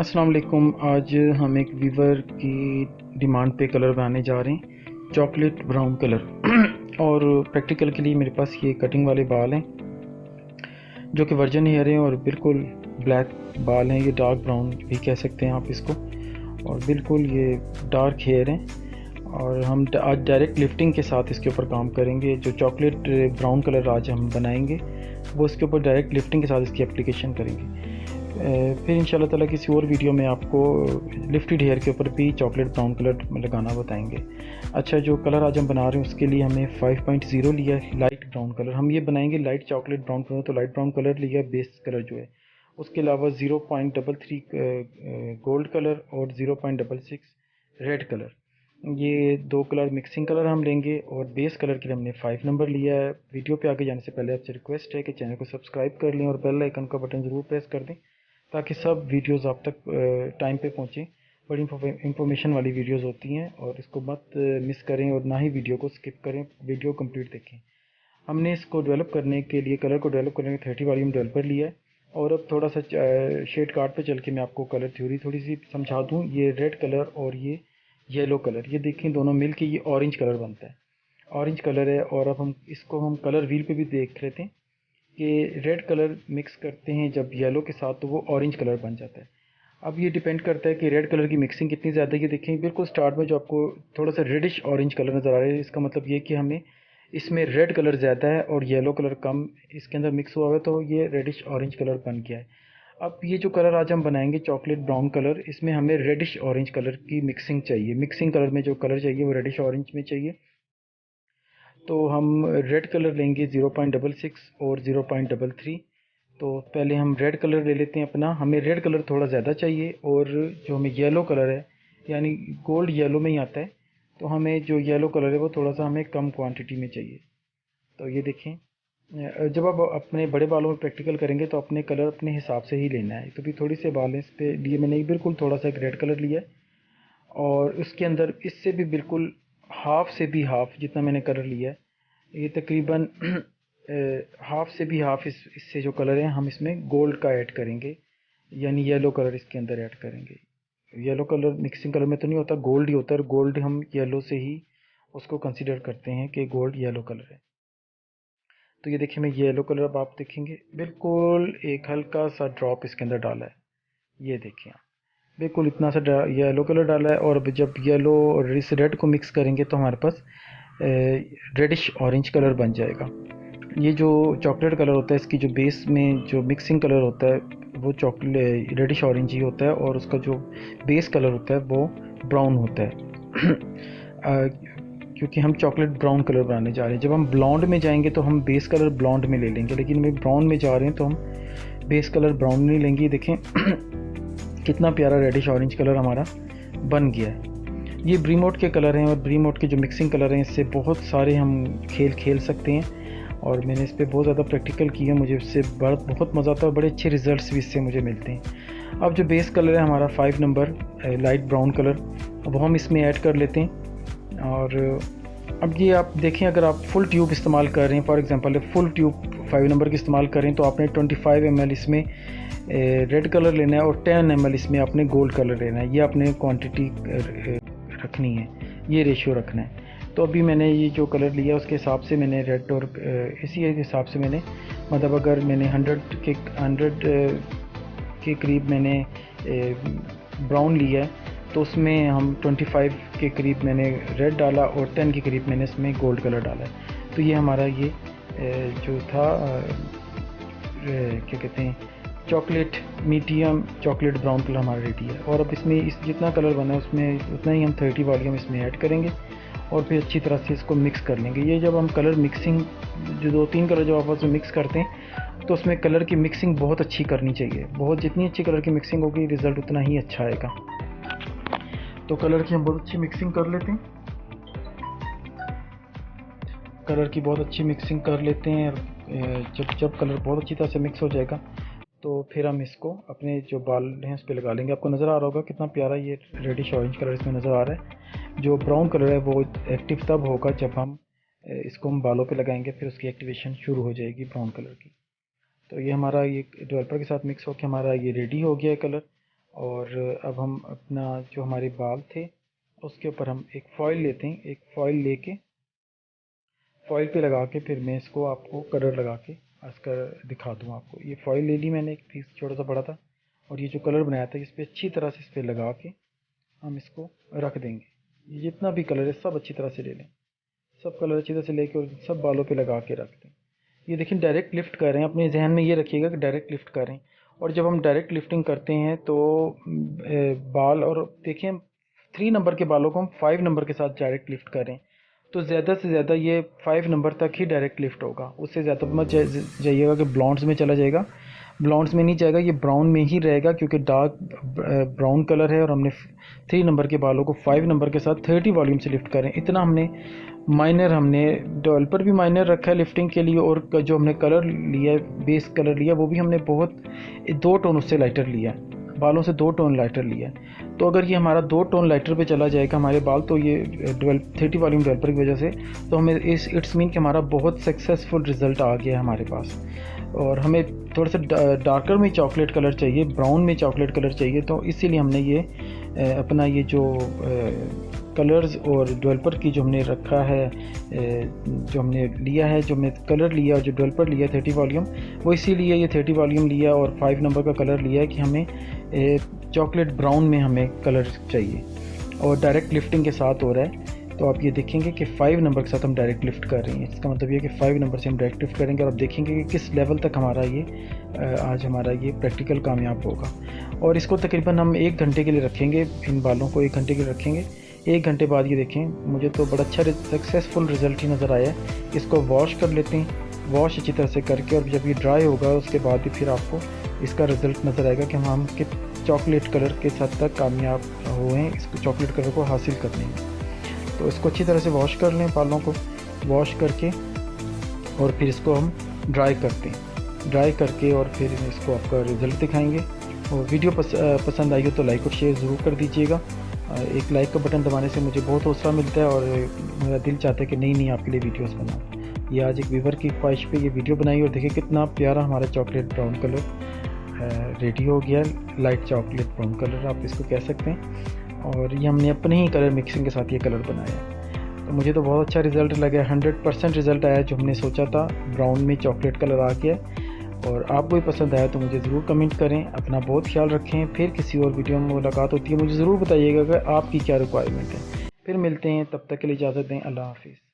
अस्सलाम वालेकुम। आज हम एक वीवर की डिमांड पे कलर बनाने जा रहे हैं, चॉकलेट ब्राउन कलर। और प्रैक्टिकल के लिए मेरे पास ये कटिंग वाले बाल हैं जो कि वर्जन हेयर हैं और बिल्कुल ब्लैक बाल हैं। ये डार्क ब्राउन भी कह सकते हैं आप इसको, और बिल्कुल ये डार्क हेयर हैं। और हम आज डायरेक्ट लिफ्टिंग के साथ इसके ऊपर काम करेंगे। जो चॉकलेट ब्राउन कलर आज हम बनाएंगे वो इसके ऊपर डायरेक्ट लिफ्टिंग के साथ इसकी एप्लीकेशन करेंगे। फिर इंशाल्लाह ताला किसी और वीडियो में आपको लिफ्टेड हेयर के ऊपर भी चॉकलेट ब्राउन कलर लगाना बताएंगे। अच्छा, जो कलर आज हम बना रहे हैं उसके लिए हमने 5.0 लिया है, लाइट ब्राउन कलर। हम ये बनाएंगे लाइट चॉकलेट ब्राउन कलर, तो लाइट ब्राउन कलर लिया बेस कलर जो है। उसके अलावा 0.33 गोल्ड कलर और 0.66 रेड कलर, ये दो कलर मिक्सिंग कलर हम लेंगे। और बेस कलर के लिए हमने 5 नंबर लिया है। वीडियो पे आगे जाने से पहले आपसे रिक्वेस्ट है कि चैनल को सब्सक्राइब कर लें और बेल आइकन का बटन ज़रूर प्रेस कर दें ताकि सब वीडियोस आप तक टाइम पे पहुँचें। बड़ी इंफॉर्मेशन वाली वीडियोस होती हैं और इसको मत मिस करें और ना ही वीडियो को स्किप करें, वीडियो कंप्लीट देखें। हमने इसको डेवलप करने के लिए, कलर को डेवलप करने के 30 वॉल्यूम डेवलपर लिया है। और अब थोड़ा सा शेड कार्ड पे चल के मैं आपको कलर थ्योरी थोड़ी सी समझा दूँ। ये रेड कलर और ये येलो कलर, ये देखें दोनों मिल के ये ऑरेंज कलर बनता है। ऑरेंज कलर है। और अब हम कलर व्हील पे भी देख लेते हैं कि रेड कलर मिक्स करते हैं जब येलो के साथ तो वो ऑरेंज कलर बन जाता है। अब ये डिपेंड करता है कि रेड कलर की मिक्सिंग कितनी ज़्यादा है। ये देखें बिल्कुल स्टार्ट में जो आपको थोड़ा सा रेडिश ऑरेंज कलर नज़र आ रहा है, इसका मतलब ये कि हमें इसमें रेड कलर ज़्यादा है और येलो कलर कम इसके अंदर मिक्स हुआ है, तो ये रेडिश ऑरेंज कलर बन गया है। अब ये जो कलर आज हम बनाएंगे चॉकलेट ब्राउन कलर, इसमें हमें रेडिश ऑरेंज कलर की मिक्सिंग चाहिए। मिक्सिंग कलर में जो कलर चाहिए वो रेडिश ऑरेंज में चाहिए। तो हम रेड कलर लेंगे 0.66 और 0.33। तो पहले हम रेड कलर ले लेते हैं अपना। हमें रेड कलर थोड़ा ज़्यादा चाहिए और जो हमें येलो कलर है यानी गोल्ड येलो में ही आता है, तो हमें जो येलो कलर है वो थोड़ा सा हमें कम क्वांटिटी में चाहिए। तो ये देखें, जब आप अपने बड़े बालों में प्रैक्टिकल करेंगे तो अपने कलर अपने हिसाब से ही लेना है। तो भी थोड़ी से बाल हैं, इस पे लिए मैंने बिल्कुल थोड़ा सा एक रेड कलर लिया है और उसके अंदर इससे भी बिल्कुल हाफ से भी हाफ जितना मैंने कलर लिया है, ये तकरीबन हाफ से भी हाफ इससे जो कलर है हम इसमें गोल्ड का ऐड करेंगे, यानी येलो कलर इसके अंदर ऐड करेंगे। येलो कलर मिक्सिंग कलर में तो नहीं होता, गोल्ड ही होता है। गोल्ड हम येलो से ही उसको कंसीडर करते हैं कि गोल्ड येलो कलर है। तो ये देखिए, मैं येलो कलर अब आप देखेंगे बिल्कुल एक हल्का सा ड्रॉप इसके अंदर डाला है। ये देखिए बिल्कुल इतना सा येलो कलर डाला है। और अब जब येलो और इस रेड को मिक्स करेंगे तो हमारे पास रेडिश ऑरेंज कलर बन जाएगा। ये जो चॉकलेट कलर होता है इसकी जो बेस में जो मिक्सिंग कलर होता है वो चॉकलेट रेडिश ऑरेंज ही होता है और उसका जो बेस कलर होता है वो ब्राउन होता है। क्योंकि हम चॉकलेट ब्राउन कलर बनाने जा रहे हैं। जब हम ब्लॉन्ड में जाएंगे तो हम बेस कलर ब्लॉन्ड में ले लेंगे, लेकिन मैं ब्राउन में जा रहे हैं तो हम बेस कलर ब्राउन नहीं लेंगे। देखें कितना प्यारा रेडिश ऑरेंज कलर हमारा बन गया है। ये ब्रीमोट के कलर हैं और ब्रीमोट के जो मिक्सिंग कलर हैं इससे बहुत सारे हम खेल खेल सकते हैं और मैंने इस पर बहुत ज़्यादा प्रैक्टिकल किया। मुझे इससे बहुत मज़ा आता है और बड़े अच्छे रिजल्ट्स भी इससे मुझे मिलते हैं। अब जो बेस कलर है हमारा 5 नंबर लाइट ब्राउन कलर, अब हम इसमें ऐड कर लेते हैं। और अब ये आप देखें, अगर आप फुल ट्यूब इस्तेमाल कर रहे हैं, for example full tube 5 number की इस्तेमाल करें तो आपने 25 ml इसमें रेड कलर लेना है और 10 ml इसमें आपने गोल्ड कलर लेना है। ये आपने क्वांटिटी रखनी है, ये रेशियो रखना है। तो अभी मैंने ये जो कलर लिया उसके हिसाब से मैंने रेड और इसी हिसाब से मैंने, मतलब अगर मैंने 100 के करीब मैंने ब्राउन लिया है तो उसमें हम 25 के करीब मैंने रेड डाला और 10 के करीब मैंने इसमें गोल्ड कलर डाला है। तो ये हमारा ये जो था क्या कहते हैं chocolate medium chocolate brown colour हमारा रेडी है। और अब इसमें इस जितना कलर बना है उसमें उतना ही हम 30 वॉल्यूम इसमें ऐड करेंगे और फिर अच्छी तरह से इसको मिक्स कर लेंगे। ये जब हम कलर मिक्सिंग जो 2-3 कलर जब आपस में मिक्स करते हैं तो उसमें कलर की मिक्सिंग बहुत अच्छी करनी चाहिए। बहुत जितनी अच्छी कलर की मिक्सिंग होगी रिज़ल्ट उतना ही अच्छा आएगा। तो कलर की हम बहुत अच्छी मिक्सिंग कर लेते हैं, कलर की बहुत अच्छी मिक्सिंग कर लेते हैं। जब कलर बहुत अच्छी तरह से मिक्स हो जाएगा तो फिर हम इसको अपने जो बाल हैं उस पर लगा लेंगे। आपको नज़र आ रहा होगा कितना प्यारा ये रेडिश ऑरेंज कलर इसमें नज़र आ रहा है। जो ब्राउन कलर है वो एक्टिव तब होगा जब हम इसको हम बालों पे लगाएंगे, फिर उसकी एक्टिवेशन शुरू हो जाएगी ब्राउन कलर की। तो ये हमारा ये डेवलपर के साथ मिक्स होकर हमारा ये रेडी हो गया है कलर। और अब हम अपना जो हमारे बाल थे उसके ऊपर हम एक फॉइल लेते हैं। एक फॉइल लेके फॉइल पे लगा के फिर मैं इसको आपको कलर लगा के कर दिखा दूँ आपको। ये फॉइल ले ली मैंने, एक पीस छोटा सा बड़ा था, और ये जो कलर बनाया था इस पर अच्छी तरह से इस पर लगा के हम इसको रख देंगे। ये जितना भी कलर है सब अच्छी तरह से ले लें, सब कलर अच्छी तरह से लेके और सब बालों पे लगा के रख दें। ये देखिए डायरेक्ट लिफ्ट कर रहे हैं, अपने जहन में ये रखिएगा कि डायरेक्ट लिफ्ट कर रहे हैं। और जब हम डायरेक्ट लिफ्टिंग करते हैं तो बाल, और देखिए 3 नंबर के बालों को हम 5 नंबर के साथ डायरेक्ट लिफ्ट कर रहे हैं, तो ज़्यादा से ज़्यादा ये 5 नंबर तक ही डायरेक्ट लिफ्ट होगा। उससे ज़्यादा मत जाइएगा कि ब्लॉन्ड्स में चला जाएगा, ब्लॉन्ड्स में नहीं जाएगा, ये ब्राउन में ही रहेगा क्योंकि डार्क ब्राउन कलर है। और हमने 3 नंबर के बालों को 5 नंबर के साथ 30 वॉल्यूम से लिफ्ट करें, इतना हमने माइनर, हमने डेवलपर भी माइनर रखा है लिफ्टिंग के लिए, और जो हमने कलर लिया है बेस कलर लिया वो भी हमने बहुत 2 टोन उससे लाइटर लिया है, बालों से 2 टोन लाइटर लिया है। तो अगर ये हमारा 2 टोन लाइटर पे चला जाएगा हमारे बाल, तो ये 30 वॉल्यूम डेवलपर की वजह से तो हमें इट्स मीन कि हमारा बहुत सक्सेसफुल रिज़ल्ट आ गया है हमारे पास। और हमें थोड़ा सा डार्कर में चॉकलेट कलर चाहिए, ब्राउन में चॉकलेट कलर चाहिए, तो इसीलिए हमने ये अपना ये जो कलर्स और डेवलपर की जो हमने रखा है, जो हमने लिया है, जो हमने कलर लिया और जो डेवलपर लिया 30 वॉल्यूम, वो इसीलिए ये 30 वॉल्यूम लिया और 5 नंबर का कलर लिया है कि हमें चॉकलेट ब्राउन में हमें कलर चाहिए और डायरेक्ट लिफ्टिंग के साथ हो रहा है। तो आप ये देखेंगे कि 5 नंबर के साथ हम डायरेक्ट लिफ्ट कर रहे हैं, इसका मतलब ये कि 5 नंबर से हम डायरेक्ट लिफ्ट करेंगे और आप देखेंगे कि किस लेवल तक हमारा ये आज हमारा ये प्रैक्टिकल कामयाब होगा। और इसको तकरीबन हम 1 घंटे के लिए रखेंगे, इन बालों को 1 घंटे के लिए रखेंगे। 1 घंटे बाद ये देखें, मुझे तो बड़ा अच्छा सक्सेसफुल रिज़ल्ट ही नज़र आया है। इसको वॉश कर लेते हैं, वॉश अच्छी तरह से करके, और जब ये ड्राई होगा उसके बाद ही फिर आपको इसका रिज़ल्ट नज़र आएगा कि हम चॉकलेट कलर के साथ तक कामयाब हुए हैं इसको चॉकलेट कलर को हासिल करने में। तो इसको अच्छी तरह से वॉश कर लें, बालों को वॉश करके, और फिर इसको हम ड्राई करते हैं, ड्राई करके और फिर इसको आपका रिज़ल्ट दिखाएंगे। और वीडियो पसंद आई हो तो लाइक और शेयर ज़रूर कर दीजिएगा। एक लाइक का बटन दबाने से मुझे बहुत हौसला मिलता है और मेरा दिल चाहता है कि नई आपके लिए वीडियोस बनाऊँ। ये आज एक व्यूवर की ख्वाहिश पे ये वीडियो बनाई और देखिए कितना प्यारा हमारा चॉकलेट ब्राउन कलर रेडी हो गया, लाइट चॉकलेट ब्राउन कलर आप इसको कह सकते हैं। और ये हमने अपने ही कलर मिक्सिंग के साथ ये कलर बनाया है, तो मुझे तो बहुत अच्छा रिज़ल्ट लगा। 100% रिज़ल्ट आया जो हमने सोचा था, ब्राउन में चॉकलेट कलर आ गया। और आपको भी पसंद आया तो मुझे ज़रूर कमेंट करें। अपना बहुत ख्याल रखें, फिर किसी और वीडियो में मुलाकात होती है, मुझे ज़रूर बताइएगा कि आपकी क्या रिक्वायरमेंट है। फिर मिलते हैं, तब तक के लिए इजाज़त दें, अल्लाह हाफिज़।